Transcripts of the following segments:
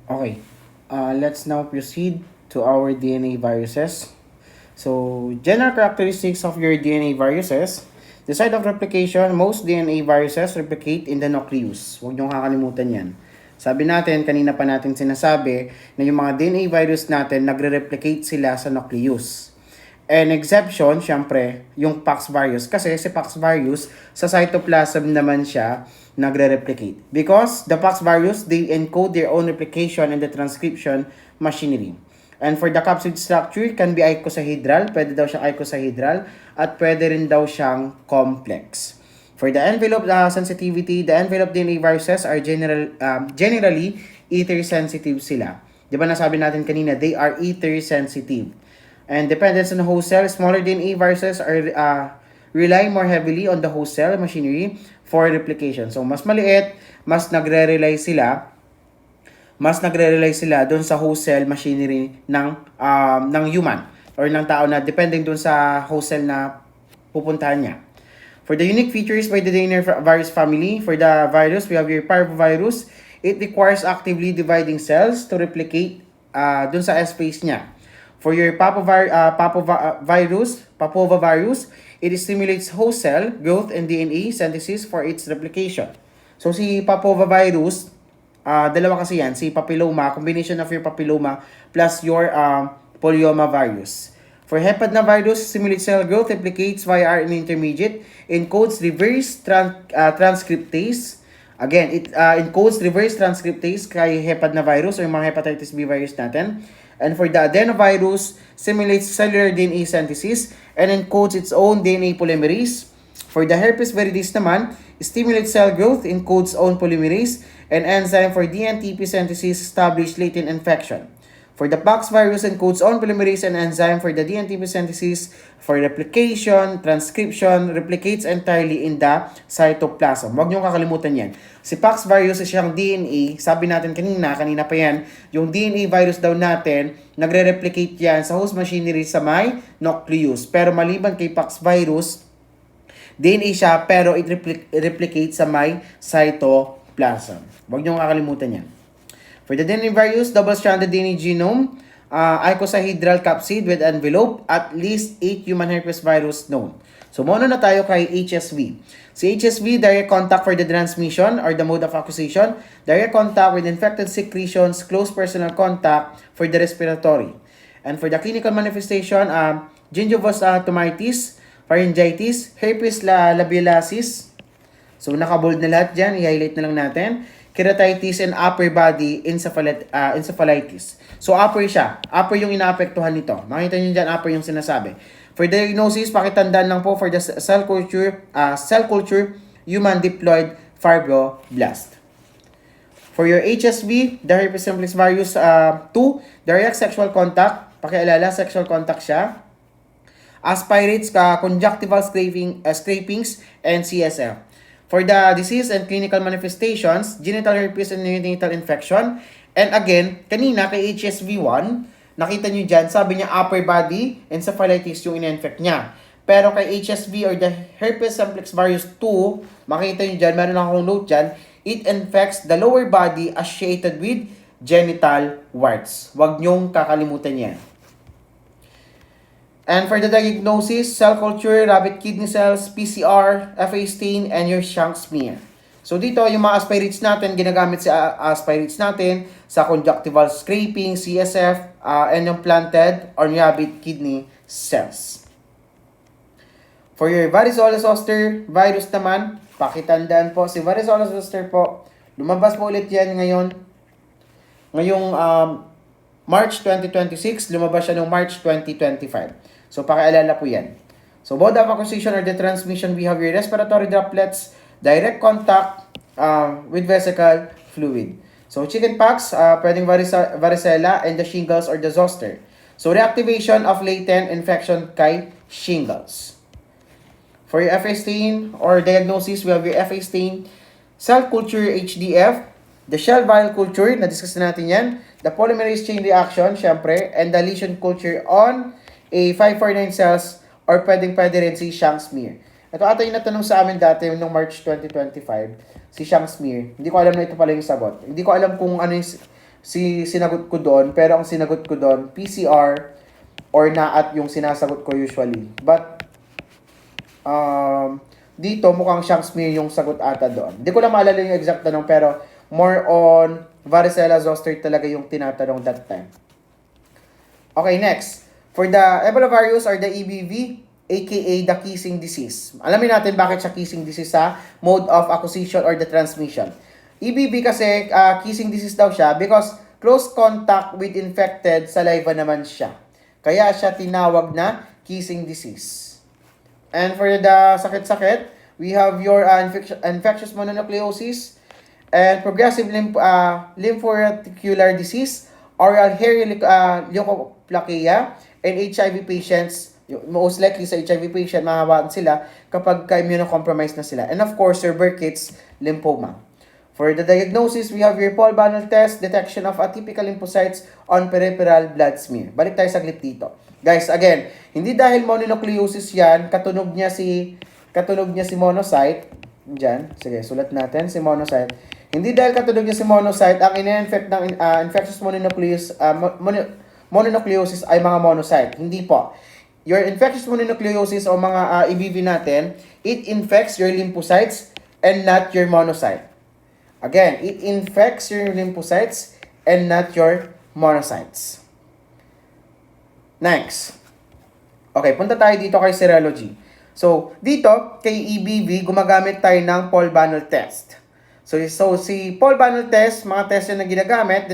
Okay, let's now proceed to our DNA viruses. So, general characteristics of your DNA viruses. The site of replication, most DNA viruses replicate in the nucleus. Huwag niyong kakalimutan yan. Sabi natin, kanina pa natin sinasabi na yung mga DNA virus natin, nagre-replicate sila sa nucleus. An exception, syempre, yung Paxvirus. Kasi si Paxvirus, sa cytoplasm naman siya nagre-replicate. Because the Paxvirus, they encode their own replication in the transcription machinery. And for the capsid structure, can be icosahedral, pwede daw siyang icosahedral, at pwede rin daw siyang complex. For the envelope sensitivity, the envelope DNA viruses are generally ether sensitive sila. Di ba nasabi natin kanina, they are ether sensitive. And dependence on the host cell, smaller DNA viruses rely more heavily on the host cell machinery for replication. So, mas maliit, mas nagre-rely sila doon sa host cell machinery ng human or ng tao na depending doon sa host cell na pupuntahan niya. For the unique features by the DNA virus family, for the virus, we have your parvovirus. It requires actively dividing cells to replicate doon sa S-phase niya. For your papovavirus, it stimulates host cell growth and DNA synthesis for its replication. So si papovavirus, dalawa kasi yan, si papilloma, combination of your papilloma plus your polyomavirus. For hepatnavirus, stimulates cell growth, replicates via RNA intermediate, encodes reverse transcriptase. Again, it encodes reverse transcriptase kay hepatnavirus o yung mga hepatitis B virus natin. And for the adenovirus, simulates cellular DNA synthesis and encodes its own DNA polymerase. For the herpes viridis naman, stimulates cell growth, encodes own polymerase, and enzyme for DNTP synthesis establish latent infection. For the pox virus, encodes own polymerase and enzyme for the DNTP synthesis for replication, transcription, replicates entirely in the cytoplasm. Huwag niyong kakalimutan yan. Si pox virus is siyang DNA, sabi natin kanina pa yan, yung DNA virus daw natin, nagre-replicate yan sa host machinery sa may nucleus. Pero maliban kay pox virus, DNA siya pero it replicates sa may cytoplasm. Huwag niyong kakalimutan yan. For the DNA virus, double-stranded DNA genome, icosahedral capsid with envelope, at least 8 human herpes virus known. So, muna na tayo kay HSV. Si HSV, direct contact for the transmission or the mode of acquisition, direct contact with infected secretions, close personal contact for the respiratory. And for the clinical manifestation, gingivitis, pharyngitis, herpes labialis. So, nakabold na lahat dyan. I-highlight na lang natin. Keratitis and upper body encephalitis. So, upper siya. Upper yung inaapektuhan nito. Makita nyo dyan, upper yung sinasabi. For diagnosis, pakitandaan lang po for the cell culture, human diploid fibroblast. For your HSV, the herpes simplex virus 2, direct sexual contact. Pakialala, sexual contact siya. Aspirates, conjunctival scrapings, and CSF. For the disease and clinical manifestations, genital herpes and neonatal infection. And again, kanina kay HSV1, nakita nyo dyan, sabi niya upper body encephalitis yung in-infect niya. Pero kay HSV or the herpes simplex virus 2, makita nyo dyan, meron akong note dyan, it infects the lower body associated with genital warts. Huwag nyong kakalimutan yan. And for the diagnosis, cell culture, rabbit kidney cells, PCR, FA stain, and your shank smear. So dito, yung mga aspirates natin, ginagamit sa aspirates natin sa conjunctival scraping, CSF, and yung planted or rabbit kidney cells. For your varicella zoster virus naman, pakitandaan po, si varicella zoster po, lumabas po ulit yan ngayong March 2026, lumabas siya noong March 2025. So, pakialala po yan. So, mode of acquisition or the transmission, we have your respiratory droplets, direct contact with vesical fluid. So, chickenpox, pwedeng varicella, and the shingles or the zoster. So, reactivation of latent infection kay shingles. For your FA stain or diagnosis, we have your FA stain, cell culture HDF, the shell vial culture, na-discuss na natin yan, the polymerase chain reaction, syempre, and the lesion culture on a 549 cells or pwede rin si shank smear. Ito ata yung natanong sa amin dati noong March 2025, si shank smear. Hindi ko alam na ito pala yung sagot. Hindi ko alam kung ano yung sinagot ko doon, pero ang sinagot ko doon, PCR or NAAT yung sinasagot ko usually. But, dito mukhang siyang smear yung sagot ata doon. Hindi ko lang maalala yung exact tanong, pero more on varicella zoster talaga yung tinatanong that time. Okay, next. For the Ebola virus or the EBV, aka the kissing disease. Alamin natin bakit siya kissing disease sa mode of acquisition or the transmission. EBV kasi kissing disease daw siya because close contact with infected saliva naman siya. Kaya siya tinawag na kissing disease. And for the sakit-sakit, we have your infectious mononucleosis and progressive lymphoreticular disease, oral hair leukoplakia, and HIV patients. Most likely sa HIV patient, mahawakan sila kapag immunocompromised na sila. And of course, your Burkitt's lymphoma. For the diagnosis, we have your Paul Banel test, detection of atypical lymphocytes on peripheral blood smear. Balik tayo saglit dito. Guys, again, hindi dahil mononucleosis yan, katunog niya si monocyte. Diyan, sige, sulat natin si monocyte. Hindi dahil katunog niya si monocyte, ang ina-infect ng infectious mononucleosis ay mga monocyte. Hindi po. Your infectious mononucleosis o mga EBV natin, it infects your lymphocytes and not your monocyte. Again, it infects your lymphocytes and not your monocytes. Next. Okay, punta tayo dito kay serology. So, dito, kay EBV, gumagamit tayo ng Paul Banel test. So si Paul Banel test, mga test na ginagamit,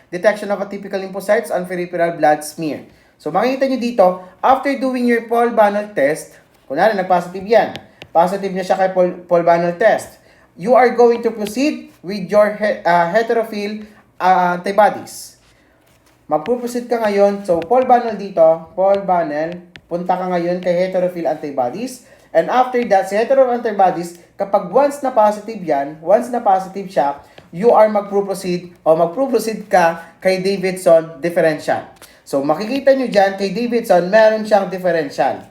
detection of atypical lymphocytes on peripheral blood smear. So, makikita nyo dito, after doing your Paul Banel test, kunwari, nag-positive yan. Positive niya siya kay Paul Banel test. You are going to proceed with your heterophil antibodies. Magpuproceed ka ngayon. So, Paul Banel dito, Paul Banel, punta ka ngayon kay heterophil antibodies. And after that, si heterophil antibodies, kapag once na positive siya, you are magpuproceed ka kay Davidson differential. So, makikita nyo dyan, kay Davidson, meron siyang differential.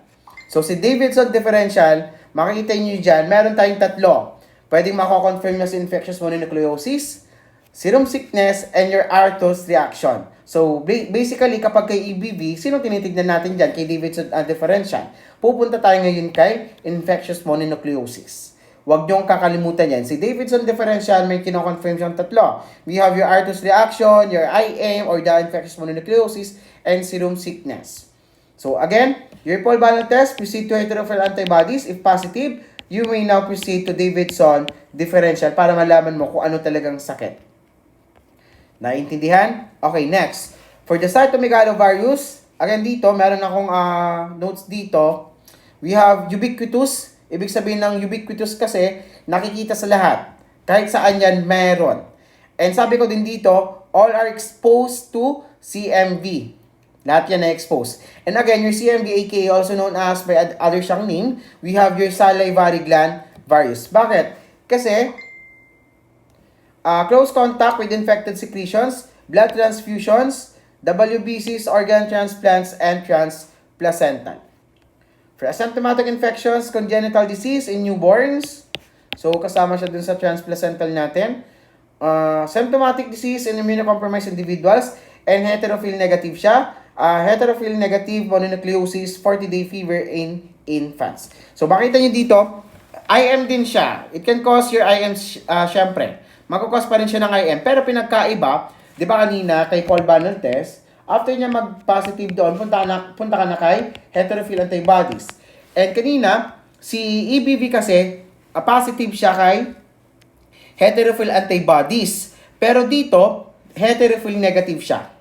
So, si Davidson differential, makikita nyo dyan, meron tayong tatlo. Pwedeng mako-confirm na si infectious mononucleosis, serum sickness, and your Arthus reaction. So, basically, kapag kay EBV, sino tinitignan natin dyan? Kay Davidson differential. Pupunta tayo ngayon kay infectious mononucleosis. Huwag niyong kakalimutan yan. Si Davidson differential, may kino-confirm siyang tatlo. We have your Arthus reaction, your IM, or the infectious mononucleosis, and serum sickness. So again, your Paul Banel test, proceed to heterophil antibodies. If positive, you may now proceed to Davidson differential para malaman mo kung ano talagang sakit. Naintindihan? Okay, next. For the cytomegalovirus, again dito, meron akong notes dito. We have ubiquitous. Ibig sabihin ng ubiquitous kasi, nakikita sa lahat. Kahit saan yan, meron. And sabi ko din dito, all are exposed to CMV. Lahat yan na-expose. And again, your CMV, aka also known as by other siyang name, we have your salivary gland virus. Bakit? Kasi, close contact with infected secretions, blood transfusions, WBCs, organ transplants, and transplacental. For asymptomatic infections, congenital disease in newborns. So, kasama siya dun sa transplacental natin. Symptomatic disease in immunocompromised individuals. And heterophil negative siya. Heterophil negative mononucleosis, 40-day fever in infants. So, makita nyo dito, IM din siya. It can cause your IM, syempre. Magkakos pa rin siya ng IM. Pero pinagkaiba, di ba kanina kay Paul Banel test, after niya mag-positive doon, punta ka na kay heterophil antibodies. And kanina, si EBV kasi, positive siya kay heterophil antibodies. Pero dito, heterophil negative siya.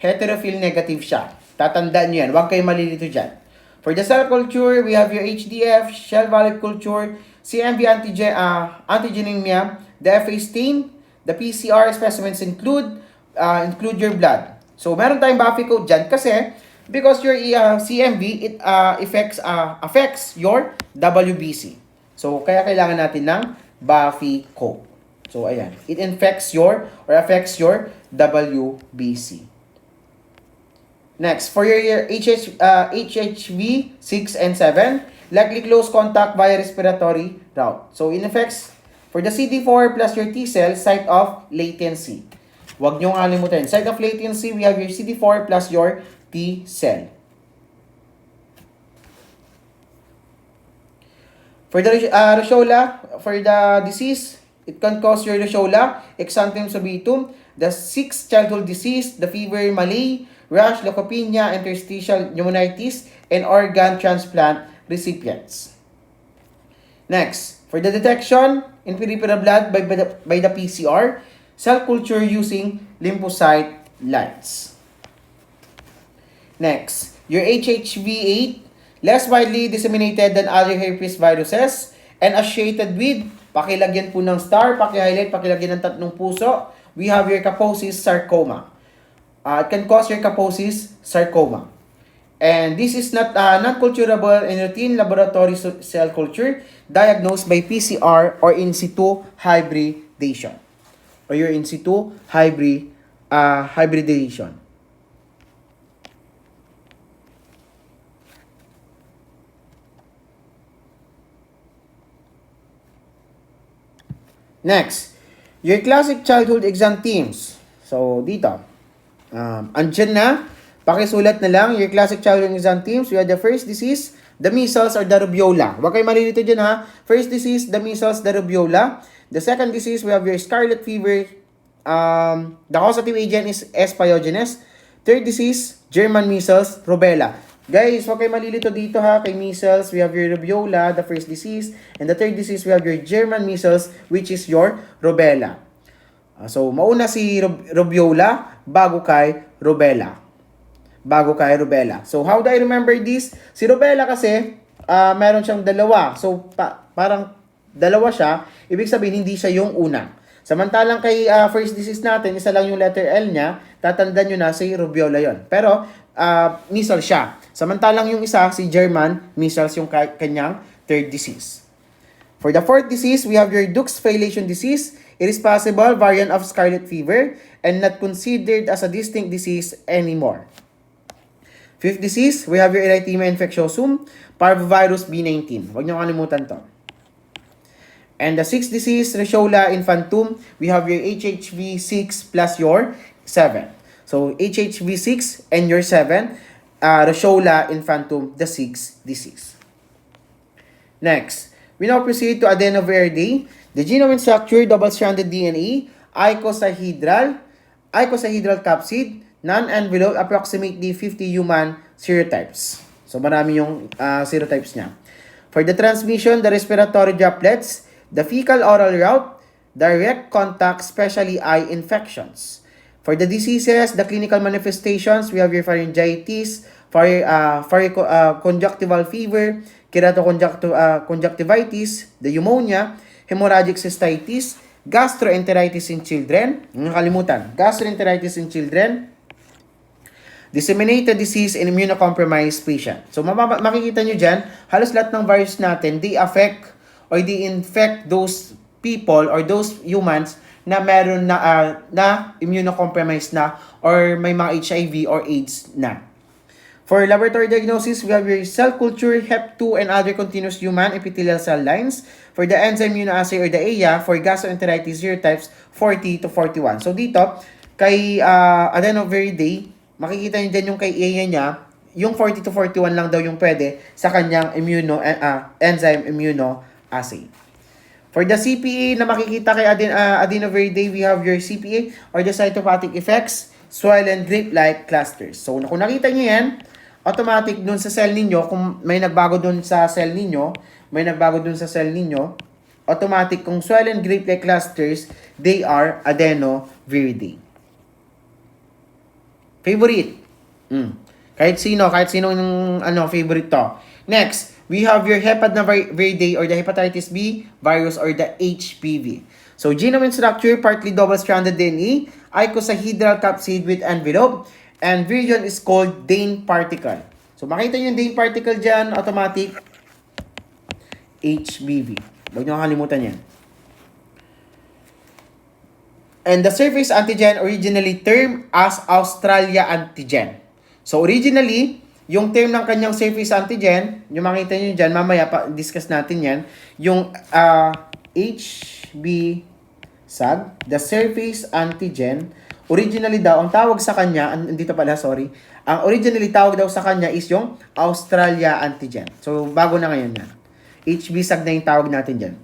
Heterophil negative siya. Tatandaan nyo yan. Huwag kayo malilito dyan. For the cell culture, we have your HDF, shell violet culture, CMV antigenemia, the FA stain, the PCR specimens include your blood. So, meron tayong Buffy code dyan kasi because your CMV, it affects your WBC. So, kaya kailangan natin ng Buffy code. So, ayan. It affects your WBC. Next, for your HHV 6 and 7, likely close contact via respiratory route. So, it affects for the CD4 plus your T cell site of latency. Huwag nyo kalimutan. Side of latency, we have your CD4 plus your T cell. For the Rosola, for the disease, it can cause your Rosola, exanthem subitum, the 6th childhood disease, the fever, malaria, rash, leukopenia, interstitial pneumonitis, and organ transplant recipients. Next, for the detection in peripheral blood by the PCR, cell culture using lymphocyte lights. Next, your HHV8, less widely disseminated than other herpes viruses and associated with, pakilagyan po ng star, pakihighlight, pakilagyan ng 3 puso, we have your Kaposis sarcoma. It can cause your Kaposis sarcoma. And this is not non-culturable in routine laboratory cell culture diagnosed by PCR or in situ hybridization. Or your in situ hybridization. Next, your classic childhood exam teams. So, dito. Andyan na. Pakisulat na lang, your classic childhood exam teams. We have the first disease, the measles or the rubiola. Huwag kayo malilito dyan ha. First disease, the measles, the rubiola. The second disease, we have your scarlet fever. The causative agent is S. pyogenes. Third disease, German measles, rubella. Guys, huwag kayo malilito dito ha. Kay measles, we have your rubiola, the first disease. And the third disease, we have your German measles, which is your rubella. So, mauna si rubiola bago kay rubella. So, how do I remember this? Si rubella kasi, meron siyang dalawa. So, parang dalawa siya. Ibig sabihin, hindi siya yung una. Samantalang kay first disease natin, isa lang yung letter L niya, tatandaan nyo na si rubiola yon. Pero, measles siya. Samantalang yung isa, si German, measles yung kanyang third disease. For the fourth disease, we have your Dukes Filiation disease. It is possible variant of scarlet fever and not considered as a distinct disease anymore. Fifth disease, we have your Erythema infectiosum, parvovirus B19. Huwag niyo kalimutan to. And the sixth disease, Rosola infantum, we have your HHV6 plus your 7. So, HHV6 and your 7, Rosola infantum, the sixth disease. Next, we now proceed to Adenoviridae. The genome and structure, double-stranded DNA, icosahedral capsid, non-enveloped, approximately 50 human serotypes. So, marami yung serotypes niya. For the transmission, the respiratory droplets, the fecal-oral route, direct contact, especially eye infections. For the diseases, the clinical manifestations, we have your pharyngitis, conjunctival fever, keratoconjunctivitis, the pneumonia, hemorrhagic cystitis, gastroenteritis in children, nakalimutan, gastroenteritis in children, disseminated disease in immunocompromised patient. So, makikita nyo dyan, halos lahat ng virus natin, they affect or they infect those people or those humans na meron na immunocompromised na or may mga HIV or AIDS na. For laboratory diagnosis, we have your cell culture, Hep2, and other continuous human epithelial cell lines. For the enzyme immunoassay or the EIA, for gastroenteritis serotypes 40 to 41. So, dito, kay Adenoviridae, makikita nyo dyan yung kay EIA niya, yung 40 to 41 lang daw yung pwede sa kanyang enzyme immunoassay. For the CPA na makikita kay Adenoviridae, we have your CPA or the cytopathic effects, swollen grape-like clusters. So, kung nakita nyo yan, automatic dun sa cell ninyo, kung may nagbago dun sa cell ninyo, automatic kung swollen grape-like clusters, they are Adenoviridae. Favorite. Kahit sino yung favorite to. Next, we have your Hepatnoviridae or the hepatitis B virus or the HPV. So, genome and structure, partly double-stranded DNA, icosahedral capsid with envelope, and virion is called Dane particle. So, makita nyo yung Dane particle dyan, automatic, HBV. Huwag nyo kakalimutan yan. And the surface antigen originally termed as Australia antigen. So, originally, yung term ng kanyang surface antigen, yung makita nyo dyan, mamaya discuss natin yan, yung HB SAG, the surface antigen Originally daw, ang tawag sa kanya, dito pala, sorry. Ang originally tawag daw sa kanya is yung Australia antigen. So, bago na ngayon yan. HB-Sag na yung tawag natin dyan.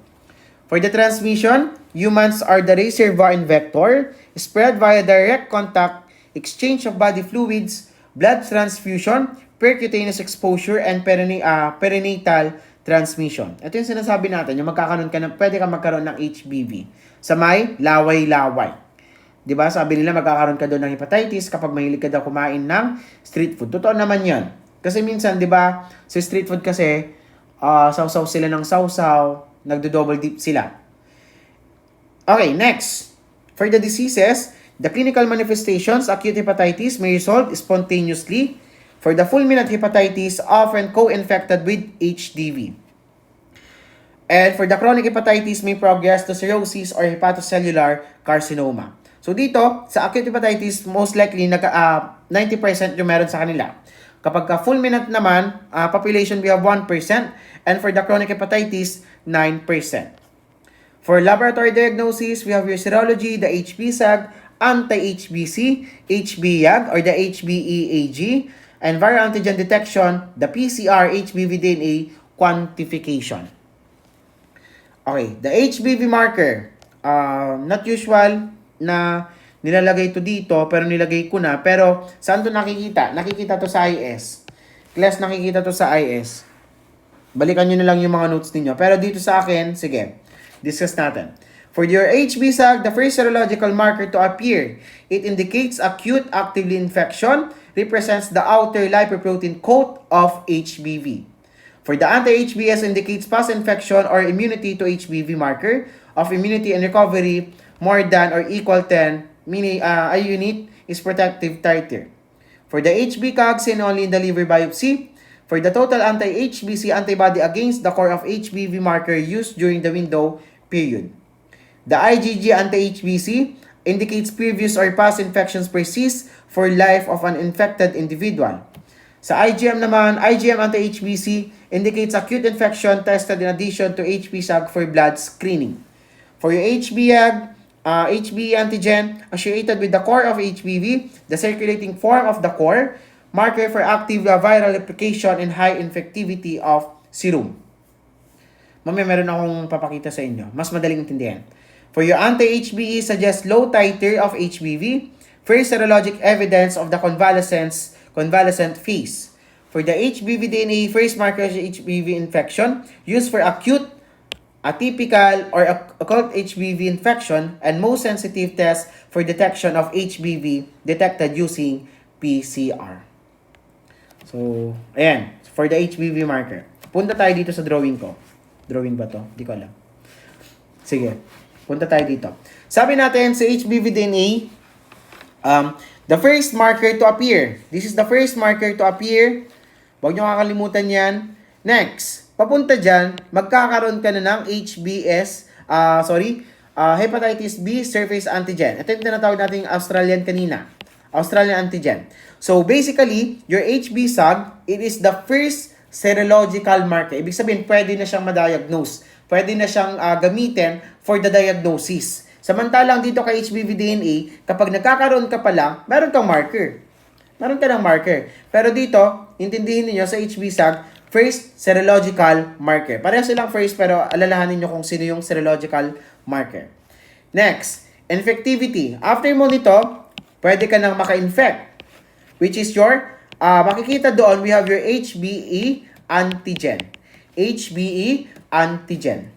For the transmission, humans are the reservoir and vector, spread via direct contact, exchange of body fluids, blood transfusion, percutaneous exposure, and perinatal transmission. Ito yung sinasabi natin, yung pwede ka magkaroon ng HBV sa may laway-laway. Diba? Sabi nila magkakaroon ka doon ng hepatitis kapag mahilig ka daw kumain ng street food. Totoo naman yan. Kasi minsan, diba, sa street food kasi, sausaw sila ng sausaw, nagdo-double dip sila. Okay, next. For the diseases, the clinical manifestations, acute hepatitis may resolve spontaneously. For the fulminant hepatitis, often co-infected with HDV. And for the chronic hepatitis, may progress to cirrhosis or hepatocellular carcinoma. So dito, sa acute hepatitis, most likely 90% yung meron sa kanila. Kapag fulminant naman, population we have 1%, and for the chronic hepatitis, 9%. For laboratory diagnosis, we have your serology, the HB-Sag, anti-HBC, HB-YAG or the HBeAg, and viral antigen detection, the PCR, HBV DNA quantification. Okay, the HBV marker, not usual na nilalagay to dito, pero nilagay ko na. Pero, saan to nakikita? Nakikita to sa IS. Class, nakikita to sa IS. Balikan nyo na lang yung mga notes ninyo. Pero dito sa akin, sige, discuss natin. For your HB-Sag, the first serological marker to appear, it indicates acute actively infection, represents the outer lipoprotein coat of HBV. For the anti-HBs indicates past infection or immunity to HBV marker of immunity and recovery more than or equal 10, meaning a unit is protective titer. For the HB-CAG, seen only in the liver biopsy. For the total anti-HBC antibody against the core of HBV marker used during the window period. The IgG anti-HBC indicates previous or past infections persist for life of an infected individual. Sa IgM naman, IgM anti-HBC indicates acute infection tested in addition to HB-Sag for blood screening. For your HB-YAG, HB antigen associated with the core of HBV, the circulating form of the core, marker for active viral replication and high infectivity of serum. Mamaya meron akong papakita sa inyo. Mas madaling intindihan. For your anti-HBe suggests low titer of HBV, first serologic evidence of the convalescent phase. For the HBV DNA, first marker of HBV infection used for acute, atypical, or occult HBV infection, and most sensitive test for detection of HBV detected using PCR. So, ayan. For the HBV marker. Punta tayo dito sa drawing ko. Drawing ba to? Di ko alam. Sige. Punta tayo dito. Sabi natin sa HBV DNA, the first marker to appear. This is the first marker to appear. Huwag nyo kakalimutan yan. Next, papunta dyan, magkakaroon ka na ng hepatitis B surface antigen. Ito yung tinatawag natin Australian kanina. Australian antigen. So, basically, your HB-Sag, it is the first serological marker. Ibig sabihin, pwede na siyang ma-diagnose. Pwede na siyang gamitin for the diagnosis. Samantalang dito kay HBV DNA, kapag nagkakaroon ka pa lang, meron kang marker. Meron ka ng marker. Pero dito, intindihin niyo sa HB-Sag, first serological marker. Pareho silang first, pero alalahanin niyo kung sino yung serological marker. Next, infectivity. After mo nito, pwede ka nang maka-infect. Which is your, makikita doon, we have your HBe antigen. HBe antigen.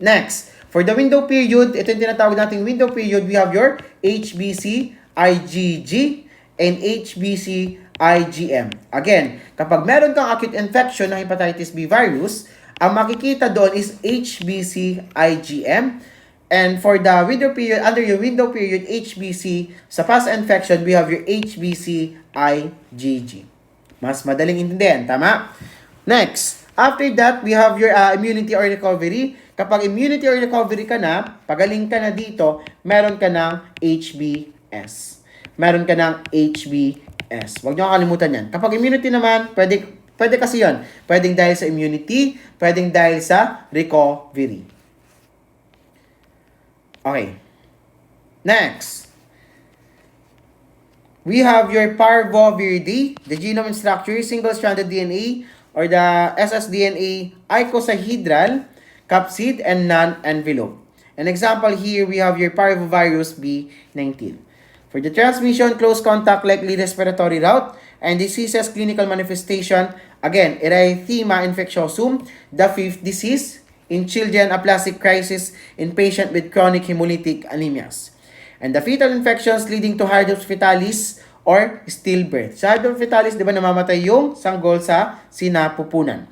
Next, for the window period, ito yung tinatawag nating window period, we have your HBC IgG and HBC IgM. Again, kapag meron kang acute infection ng hepatitis B virus, ang makikita doon is HBC IgM. And for the window period, under your window period HBC, sa past infection, we have your HBC IgG. Mas madaling intindihan, tama? Next, after that, we have your immunity or recovery. Kapag immunity or recovery ka na, pagaling ka na dito, meron ka ng HBS. Meron ka ng HBS. Huwag niyo kakalimutan yan. Kapag immunity naman, pwede kasi yan. Pwedeng dahil sa immunity, pwedeng dahil sa recovery. Okay. Next. we have your parvoviridae, the genome and structure, single-stranded DNA, or the ssDNA, icosahedral, capsid, and non-envelope. An example here, we have your parvovirus B19. For the transmission, close contact, likely respiratory route, and diseases, clinical manifestation, again, erythema infectiosum, the fifth disease, in children, aplastic crisis in patient with chronic hemolytic anemias. And the fetal infections leading to hydrops fetalis or stillbirth. Sa hydrops fetalis, di ba namamatay yung sanggol sa sinapupunan?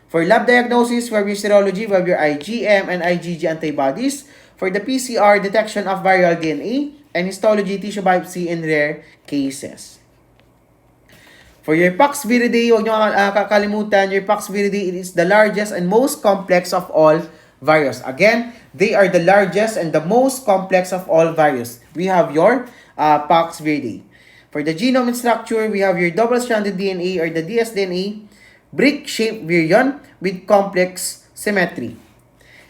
For lab diagnosis, we have your serology, we have your IgM and IgG antibodies. For the PCR, detection of viral DNA, and histology, tissue biopsy in rare cases. For your Pax viridae, huwag nyo kakalimutan, your Pax viridae, it is the largest and most complex of all virus. Again, they are the largest and the most complex of all virus. We have your Pax viridae. For the genome and structure, we have your double-stranded DNA or the dsDNA, brick-shaped virion with complex symmetry.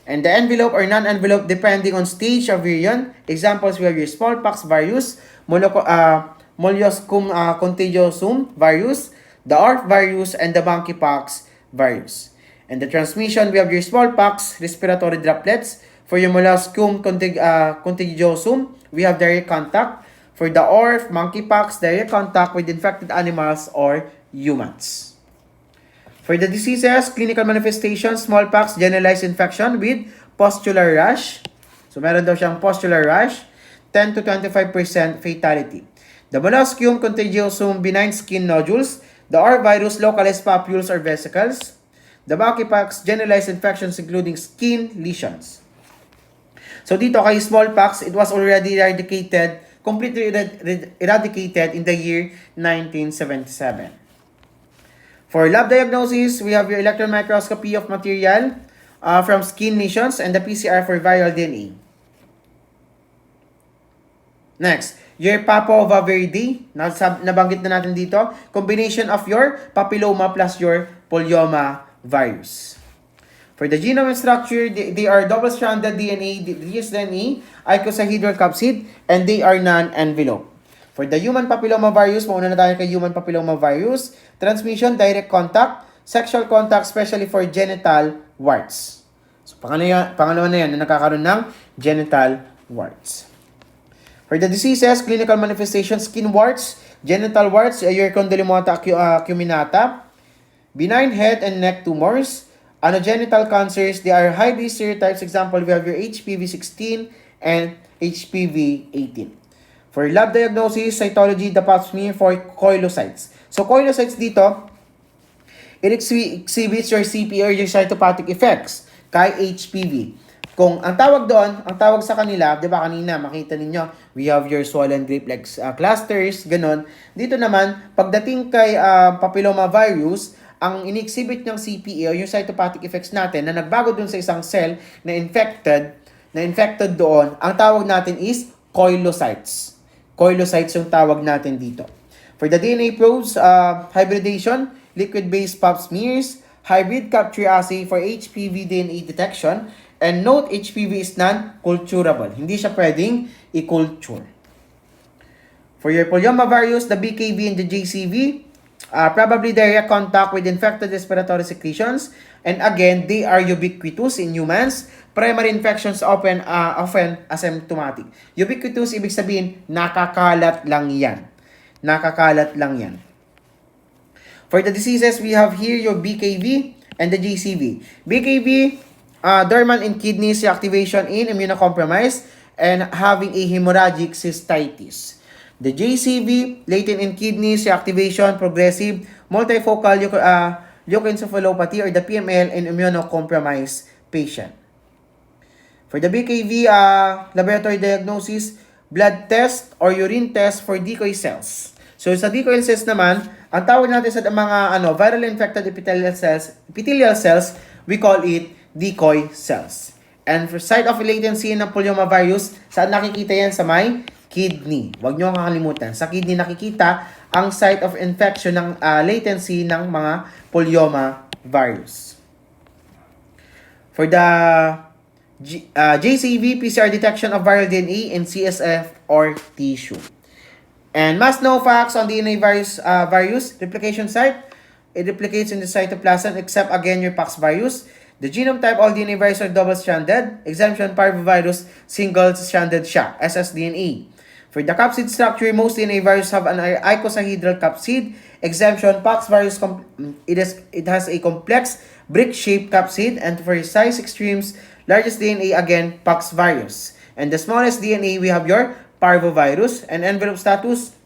And the envelope or non-envelope depending on stage of virion. Examples, we have your smallpox virus, molluscum contagiosum virus, the ARF virus, and the monkeypox virus. And the transmission, we have your smallpox, respiratory droplets. For your molluscum contagiosum, we have direct contact. For the ARF, monkeypox, direct contact with infected animals or humans. For the diseases, clinical manifestations, smallpox, generalized infection with pustular rash. So, meron daw siyang pustular rash, 10 to 25% fatality. The molluscum contagiosum, benign skin nodules. The R virus, localized papules or vesicles. The monkeypox, generalized infections including skin lesions. So, dito kay smallpox, it was already eradicated, completely eradicated in the year 1977. For lab diagnosis, we have your electron microscopy of material from skin lesions and the PCR for viral DNA. Next, your Papoviridae, nabanggit na natin dito, combination of your papilloma plus your polyoma virus. For the genome and structure, they are double-stranded DNA, dsDNA, icosahedral capsid, and they are non-envelope. For the human papillomavirus, mauna na tayo kay human papillomavirus. Transmission, direct contact, sexual contact, especially for genital warts. So, pangalawa na yan na nakakaroon ng genital warts. For the diseases, clinical manifestations, skin warts, genital warts, your condylomata acuminata, benign head and neck tumors, anogenital cancers, they are high-risk stereotypes. Example, we have your HPV-16 and HPV-18. For lab diagnosis, cytology, the pap smear for coilocytes. So, coilocytes dito, it exhibits your CP or your cytopathic effects kay HPV. Kung ang tawag doon, ang tawag sa kanila, di ba kanina, makita ninyo, we have your swollen grape-like clusters, ganun. Dito naman, pagdating kay papillomavirus, ang in-exhibit ng CPE o yung cytopathic effects natin na nagbago dun sa isang cell na infected doon, ang tawag natin is coilocytes. Coilocytes yung tawag natin dito. For the DNA probes, hybridation, liquid-based pap smears, hybrid capture assay for HPV DNA detection, and note HPV is non-culturable. Hindi siya pwedeng i-culture. For your polyomavirus, the BKV and the JCV, probably direct contact with infected respiratory secretions, and again, they are ubiquitous in humans. Primary infections often asymptomatic. Ubiquitous, ibig sabihin, nakakalat lang yan. Nakakalat lang yan. For the diseases, we have here your BKV and the JCV. BKV, dormant in kidneys, reactivation in immunocompromised, and having a hemorrhagic cystitis. The JCV, latent in kidneys, reactivation, progressive, multifocal leukoencephalopathy, or the PML in immunocompromised patient. For the BKV, laboratory diagnosis, blood test or urine test for decoy cells. So sa decoy cells naman, ang tawag natin sa mga viral infected epithelial cells, we call it decoy cells. And for site of latency ng polyomavirus, saan nakikita yan? Sa may kidney. Huwag nyo kakalimutan. Sa kidney nakikita ang site of infection ng latency ng mga polyomavirus. For the JCV, PCR detection of viral DNA in CSF or tissue. And must know facts on DNA virus replication site. It replicates in the cytoplasm except again your Pax virus. The genome type, all DNA viruses are double-stranded. Exemption, parvovirus, single-stranded siya, ssDNA. For the capsid structure, most DNA viruses have an icosahedral capsid. Exemption, Pax virus, it has a complex brick-shaped capsid. And for size extremes, largest DNA, again, Pax virus. And the smallest DNA, we have your parvovirus. And envelope status,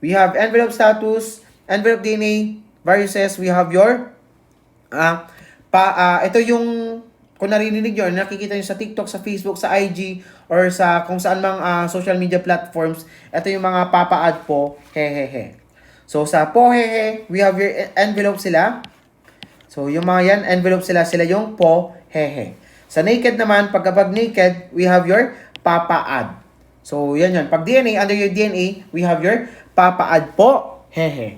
we have envelope status, envelope DNA viruses, we have your ito yung kung narinig nyo, nakikita nyo sa TikTok, sa Facebook, sa IG, or sa kung saan mang social media platforms, ito yung mga papa-add po, hehehe. So, sa po, hehe, we have your envelope sila. So, yung mga yan, envelope sila yung po, hehe. Sa naked naman, pagkapag naked, we have your papa-add. So, yan yan. Pag DNA, under your DNA, we have your papa-add po, hehe.